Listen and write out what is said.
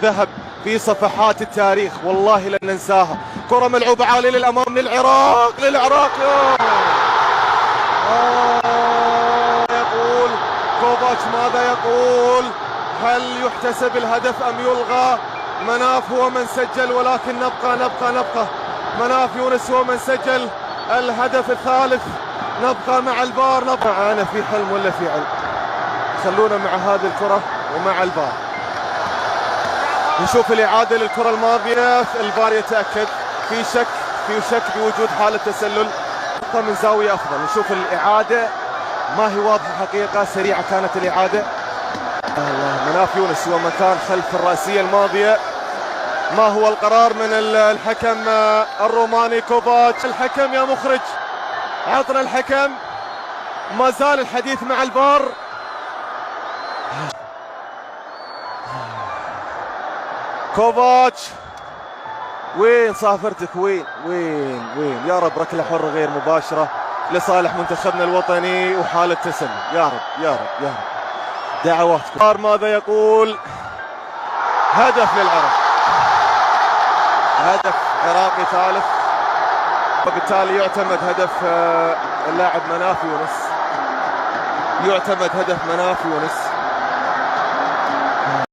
ذهب في صفحات التاريخ، والله لن ننساها. كرة ملعوبة عالية للأمام للعراق يقول كوفاتش ماذا يقول؟ هل يحتسب الهدف أم يلغى؟ مناف هو من سجل، ولكن نبقى مناف يونس هو من سجل الهدف الثالث. نبقى مع الفار، أنا في حلم ولا في علم؟ خلونا مع هذه الكرة ومع الفار. نشوف الإعادة للكرة الماضية. الفار يتأكد في شك بوجود حالة تسلل من زاوية أفضل. نشوف الإعادة، ما هي واضحة حقيقة، سريعة كانت الإعادة. مناف يونس هو مكان خلف الرأسية الماضية. ما هو القرار من الحكم الروماني كوفاتش؟ الحكم يا مخرج، عطنا الحكم. ما زال الحديث مع الفار. كوفاتش وين صافرتك؟ وين يا رب؟ ركلة حرة غير مباشرة لصالح منتخبنا الوطني وحالة تسلل. يا رب دعواتكم. ماذا يقول؟ هدف للعرب، هدف عراقي ثالث، وبالتالي يعتمد هدف اللاعب مناف يونس.